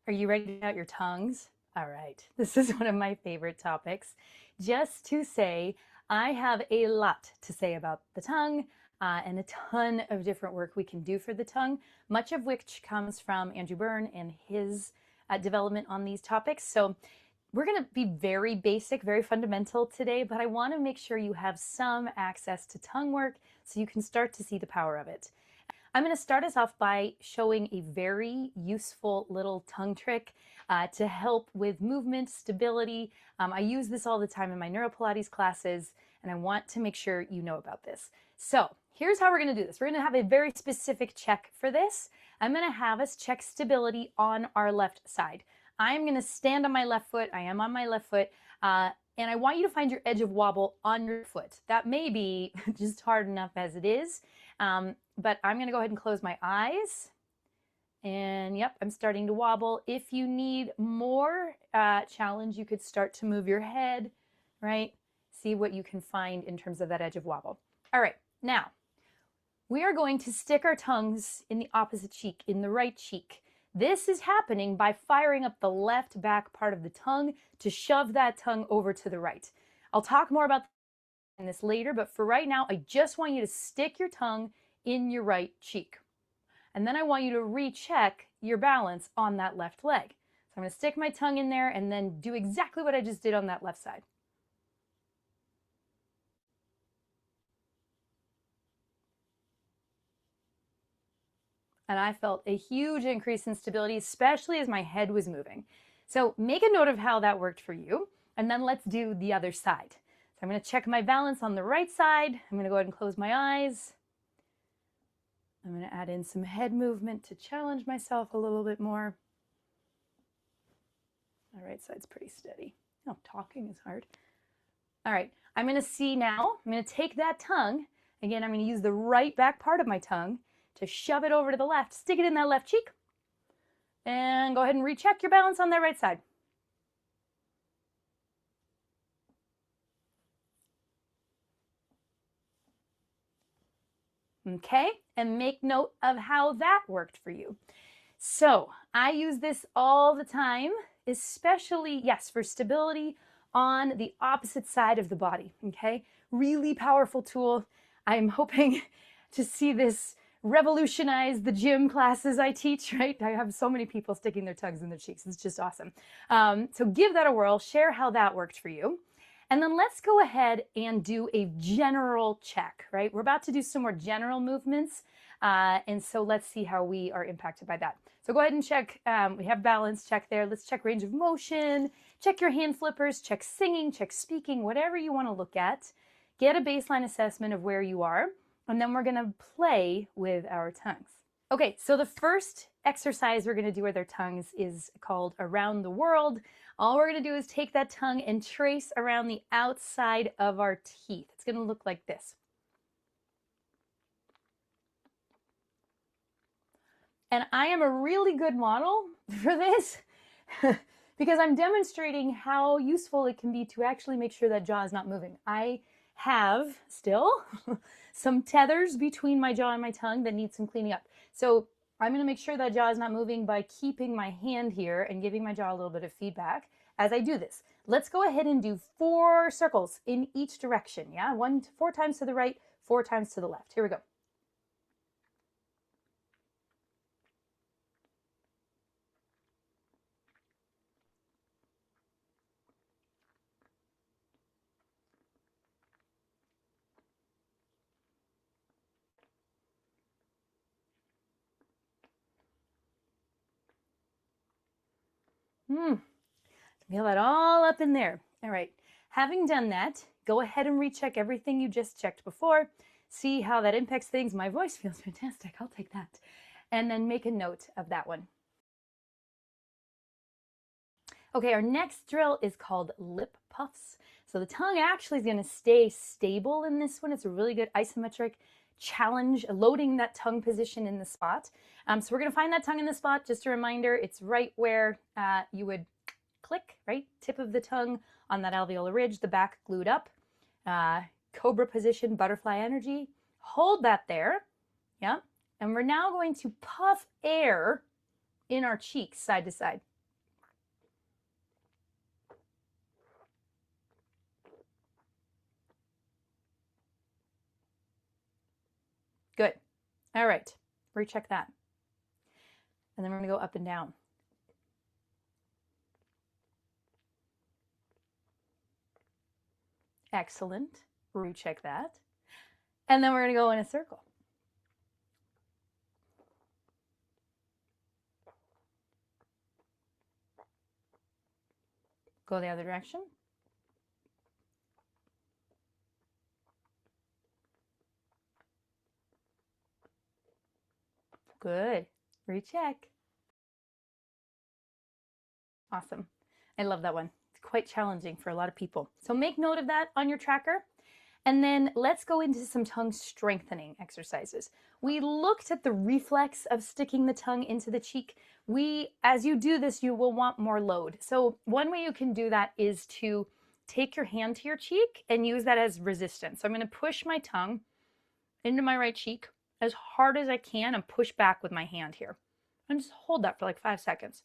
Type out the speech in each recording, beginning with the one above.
Are you ready to get out your tongues? All right, this is one of my favorite topics. Just to say, I have a lot to say about the tongue and a ton of different work we can do for the tongue, much of which comes from Andrew Byrne and his development on these topics. So we're going to be very basic, very fundamental today, but I want to make sure you have some access to tongue work so you can start to see the power of it. I'm going to start us off by showing a very useful little tongue trick to help with movement, stability. I use this all the time in my Neuropilates classes, and I want to make sure you know about this. So here's how we're going to do this. We're going to have a very specific check for this. I'm going to have us check stability on our left side. I'm going to stand on my left foot. I am on my left foot. And I want you to find your edge of wobble on your foot. That may be just hard enough as it is. But I'm going to go ahead and close my eyes. And yep, I'm starting to wobble. If you need more challenge, you could start to move your head, right? See what you can find in terms of that edge of wobble. All right, now we are going to stick our tongues in the opposite cheek, in the right cheek. This is happening by firing up the left back part of the tongue to shove that tongue over to the right. I'll talk more about this later, but for right now, I just want you to stick your tongue in your right cheek. And then I want you to recheck your balance on that left leg. So I'm going to stick my tongue in there and then do exactly what I just did on that left side. And I felt a huge increase in stability, especially as my head was moving. So make a note of how that worked for you, and then let's do the other side. So I'm going to check my balance on the right side. I'm going to go ahead and close my eyes. I'm going to add in some head movement to challenge myself a little bit more. My right side's pretty steady. Oh, talking is hard. All right, I'm going to see now. I'm going to take that tongue. Again, I'm going to use the right back part of my tongue to shove it over to the left. Stick it in that left cheek. And go ahead and recheck your balance on that right side. Okay, and make note of how that worked for you. So I use this all the time, especially, yes, for stability on the opposite side of the body, okay? Really powerful tool. I'm hoping to see this revolutionize the gym classes I teach, right? I have so many people sticking their tongues in their cheeks. It's just awesome. So give that a whirl, share how that worked for you. And then let's go ahead and do a general check, right? We're about to do some more general movements. And so let's see how we are impacted by that. So go ahead and check, we have balance, check there. Let's check range of motion, check your hand flippers, check singing, check speaking, whatever you want to look at. Get a baseline assessment of where you are, and then we're going to play with our tongues. Okay, so the first exercise we're going to do with our tongues is called Around the World. All we're going to do is take that tongue and trace around the outside of our teeth. It's going to look like this. And I am a really good model for this because I'm demonstrating how useful it can be to actually make sure that jaw is not moving. I have still some tethers between my jaw and my tongue that need some cleaning up. So I'm going to make sure that jaw is not moving by keeping my hand here and giving my jaw a little bit of feedback as I do this. Let's go ahead and do 4 circles in each direction. Yeah, 4 times to the right, 4 times to the left. Here we go. Feel that all up in there. All right, having done that, go ahead and recheck everything you just checked before. See how that impacts things. My voice feels fantastic. I'll take that. And then make a note of that one. Okay, our next drill is called lip puffs. So the tongue actually is going to stay stable in this one. It's a really good isometric challenge, loading that tongue position in the spot. So we're going to find that tongue in the spot. Just a reminder, it's right where you would click, right? Tip of the tongue on that alveolar ridge, the back glued up. Cobra position, butterfly energy. Hold that there. Yeah. And we're now going to puff air in our cheeks side to side. All right, recheck that. And then we're going to go up and down. Excellent. Recheck that. And then we're going to go in a circle. Go the other direction. Good. Recheck. Awesome. I love that one. It's quite challenging for a lot of people. So make note of that on your tracker. And then let's go into some tongue strengthening exercises. We looked at the reflex of sticking the tongue into the cheek. As you do this, you will want more load. So one way you can do that is to take your hand to your cheek and use that as resistance. So I'm going to push my tongue into my right cheek as hard as I can and push back with my hand here. And just hold that for like 5 seconds.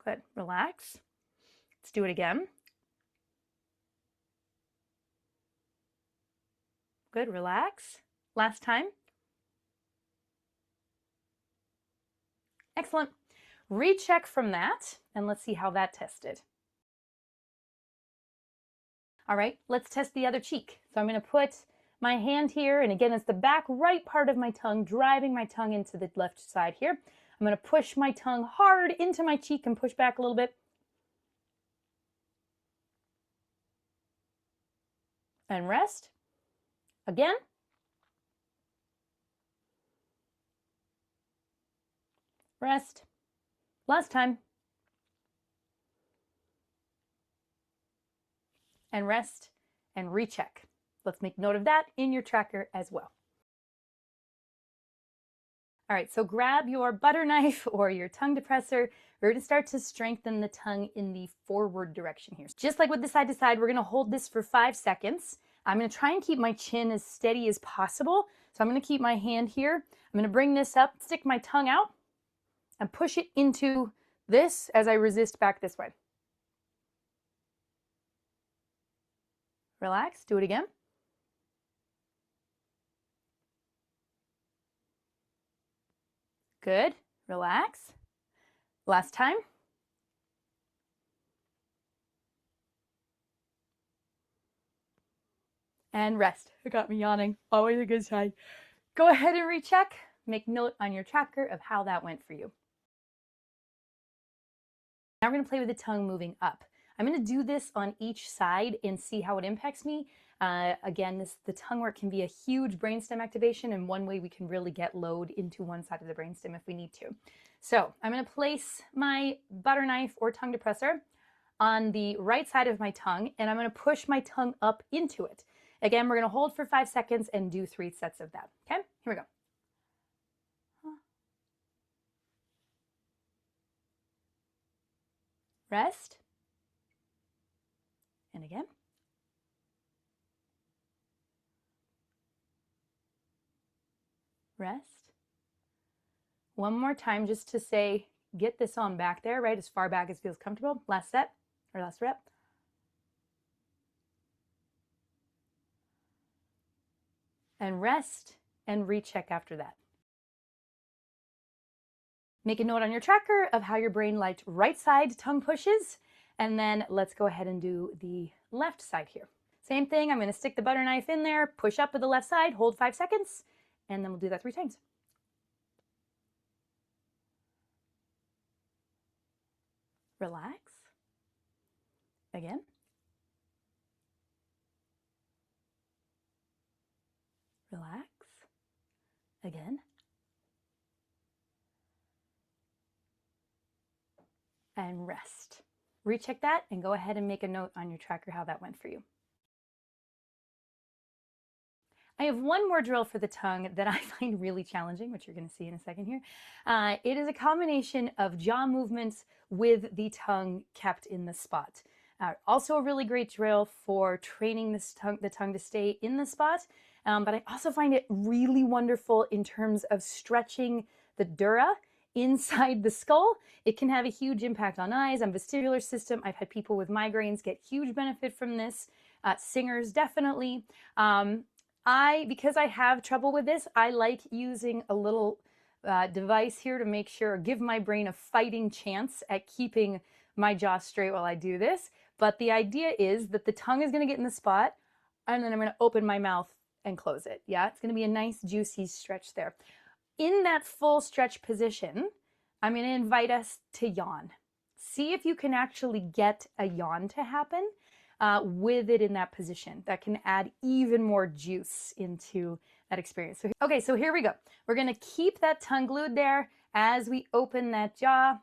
Good. Relax. Let's do it again. Good. Relax. Last time. Excellent. Recheck from that, and let's see how that tested. All right, let's test the other cheek. So I'm going to put my hand here, and again, it's the back right part of my tongue, driving my tongue into the left side here. I'm going to push my tongue hard into my cheek and push back a little bit. And rest. Again. Rest. Last time. And rest and recheck. Let's make note of that in your tracker as well. All right, so grab your butter knife or your tongue depressor. We're going to start to strengthen the tongue in the forward direction here. Just like with the side to side, we're going to hold this for 5 seconds. I'm going to try and keep my chin as steady as possible. So I'm going to keep my hand here. I'm going to bring this up, stick my tongue out, and push it into this as I resist back this way. Relax, do it again. Good, relax. Last time. And rest. It got me yawning, always a good sign. Go ahead and recheck. Make note on your tracker of how that went for you. Now we're going to play with the tongue moving up. I'm going to do this on each side and see how it impacts me. Again, the tongue work can be a huge brainstem activation, and one way we can really get load into one side of the brainstem if we need to. So I'm going to place my butter knife or tongue depressor on the right side of my tongue, and I'm going to push my tongue up into it. Again, we're going to hold for 5 seconds and do 3 sets of that. Okay, here we go. Rest. And again. Rest. One more time just to say, get this on back there, right? As far back as feels comfortable. Last set or last rep. And rest and recheck after that. Make a note on your tracker of how your brain liked right side tongue pushes. And then let's go ahead and do the left side here. Same thing, I'm going to stick the butter knife in there, push up with the left side, hold 5 seconds, and then we'll do that 3 times. Relax. Again. Relax. Again. And rest. Recheck that and go ahead and make a note on your tracker how that went for you. I have one more drill for the tongue that I find really challenging, which you're going to see in a second here. It is a combination of jaw movements with the tongue kept in the spot. Also a really great drill for training the tongue to stay in the spot, but I also find it really wonderful in terms of stretching the dura inside the skull. It can have a huge impact on eyes, on vestibular system. I've had people with migraines get huge benefit from this. Singers definitely. Because I have trouble with this, I like using a little device here to make sure, give my brain a fighting chance at keeping my jaw straight while I do this. But the idea is that the tongue is going to get in the spot, and then I'm going to open my mouth and close it. Yeah, it's going to be a nice juicy stretch there. In that full stretch position, I'm going to invite us to yawn. See if you can actually get a yawn to happen with it in that position. That can add even more juice into that experience. So, okay, so here we go. We're going to keep that tongue glued there as we open that jaw.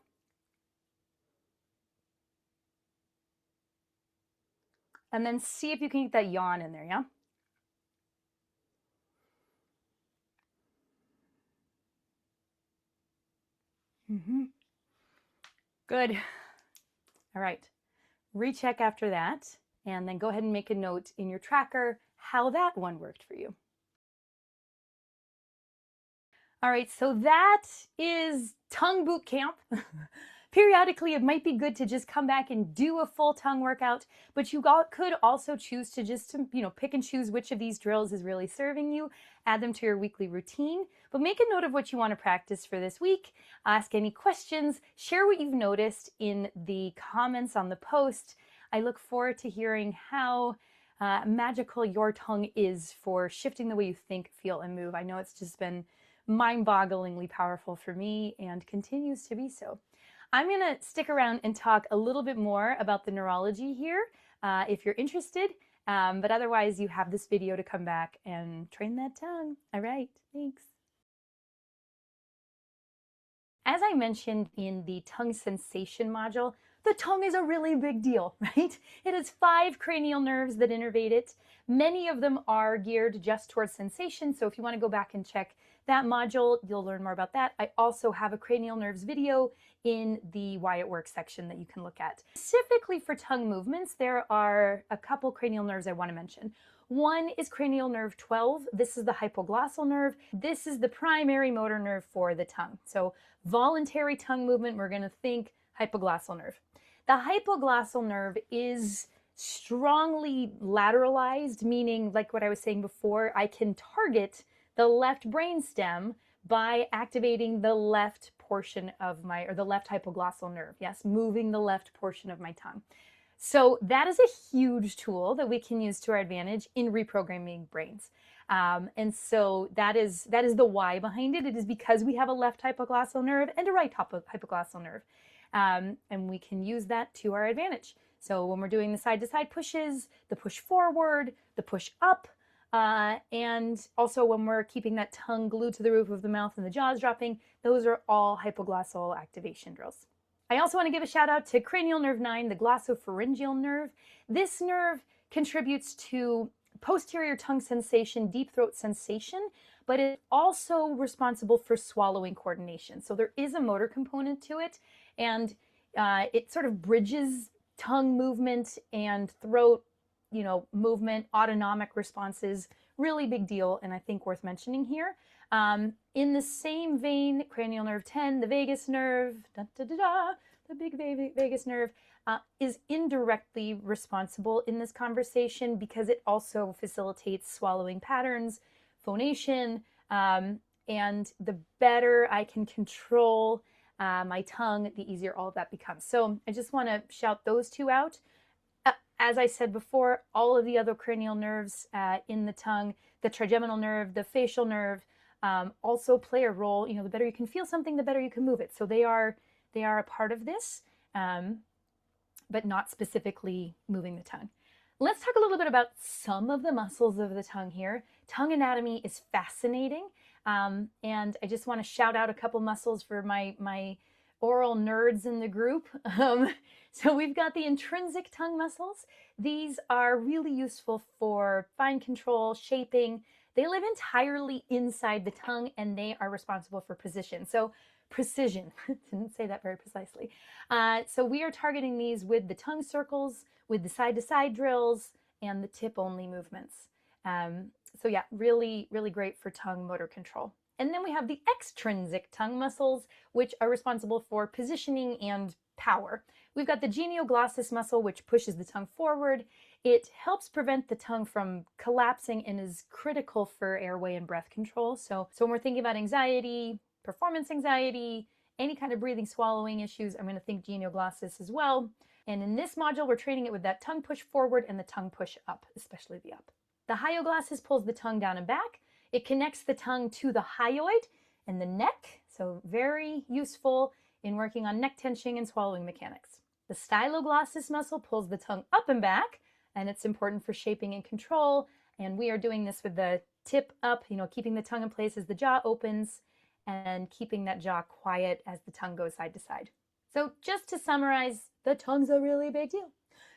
And then see if you can get that yawn in there, yeah? Good. All right. Recheck after that, and then go ahead and make a note in your tracker how that one worked for you. All right, so that is tongue boot camp. Periodically, it might be good to just come back and do a full tongue workout, but you could also choose to just, pick and choose which of these drills is really serving you, add them to your weekly routine, but make a note of what you want to practice for this week, ask any questions, share what you've noticed in the comments on the post. I look forward to hearing how magical your tongue is for shifting the way you think, feel, and move. I know it's just been mind-bogglingly powerful for me and continues to be so. I'm going to stick around and talk a little bit more about the neurology here if you're interested, but otherwise you have this video to come back and train that tongue. All right, thanks. As I mentioned in the tongue sensation module, the tongue is a really big deal, right? It has 5 cranial nerves that innervate it. Many of them are geared just towards sensation, so if you want to go back and check that module, you'll learn more about that. I also have a cranial nerves video in the Why It Works section that you can look at. Specifically for tongue movements, there are a couple cranial nerves I want to mention. One is cranial nerve 12. This is the hypoglossal nerve. This is the primary motor nerve for the tongue. So voluntary tongue movement, we're going to think hypoglossal nerve. The hypoglossal nerve is strongly lateralized, meaning, like what I was saying before, I can target the left brainstem by activating the left portion of the left hypoglossal nerve. Yes, moving the left portion of my tongue. So that is a huge tool that we can use to our advantage in reprogramming brains. And so that is the why behind it. It is because we have a left hypoglossal nerve and a right hypoglossal nerve. And we can use that to our advantage. So when we're doing the side-to-side pushes, the push forward, the push up, and also when we're keeping that tongue glued to the roof of the mouth and the jaws dropping, those are all hypoglossal activation drills. I also want to give a shout out to cranial nerve 9, the glossopharyngeal nerve. This nerve contributes to posterior tongue sensation, deep throat sensation, but it's also responsible for swallowing coordination. So there is a motor component to it, and it sort of bridges tongue movement and throat, movement, autonomic responses. Really big deal, and I think worth mentioning here. In the same vein, cranial nerve 10, the vagus nerve, the big vagus nerve, is indirectly responsible in this conversation because it also facilitates swallowing patterns, phonation, and the better I can control my tongue, the easier all of that becomes. So I just want to shout those two out. As I said before, all of the other cranial nerves in the tongue, the trigeminal nerve, the facial nerve, also play a role. The better you can feel something, the better you can move it. So they are a part of this, but not specifically moving the tongue. Let's talk a little bit about some of the muscles of the tongue here. Tongue anatomy is fascinating, and I just want to shout out a couple muscles for my oral nerds in the group. So we've got the intrinsic tongue muscles. These are really useful for fine control, shaping. They live entirely inside the tongue, and they are responsible for precision. So precision, didn't say that very precisely. So we are targeting these with the tongue circles, with the side-to-side drills, and the tip-only movements. So yeah, really, really great for tongue motor control. And then we have the extrinsic tongue muscles, which are responsible for positioning and power. We've got the genioglossus muscle, which pushes the tongue forward. It helps prevent the tongue from collapsing and is critical for airway and breath control. So when we're thinking about anxiety, performance anxiety, any kind of breathing, swallowing issues, I'm going to think genioglossus as well. And in this module, we're training it with that tongue push forward and the tongue push up, especially the up. The hyoglossus pulls the tongue down and back. It connects the tongue to the hyoid and the neck, so very useful in working on neck tension and swallowing mechanics. The styloglossus muscle pulls the tongue up and back, and it's important for shaping and control. And we are doing this with the tip up, keeping the tongue in place as the jaw opens and keeping that jaw quiet as the tongue goes side to side. So just to summarize, the tongue's a really big deal.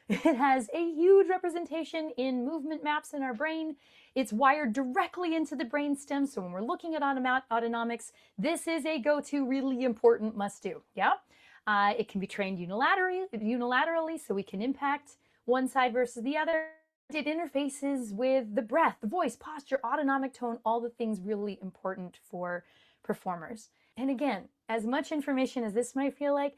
It has a huge representation in movement maps in our brain. It's wired directly into the brain stem. So when we're looking at autonomics, this is a go-to, really important must-do. Yeah. It can be trained unilaterally, so we can impact one side versus the other. It interfaces with the breath, the voice, posture, autonomic tone, all the things really important for performers. And again, as much information as this might feel like,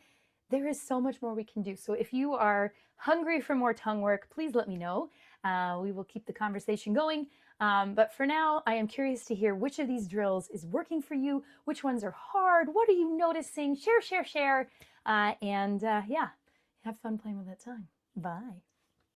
there is so much more we can do. So if you are hungry for more tongue work, please let me know. We will keep the conversation going. But for now, I am curious to hear which of these drills is working for you, which ones are hard, what are you noticing? Share. Yeah, have fun playing with that tongue. Bye.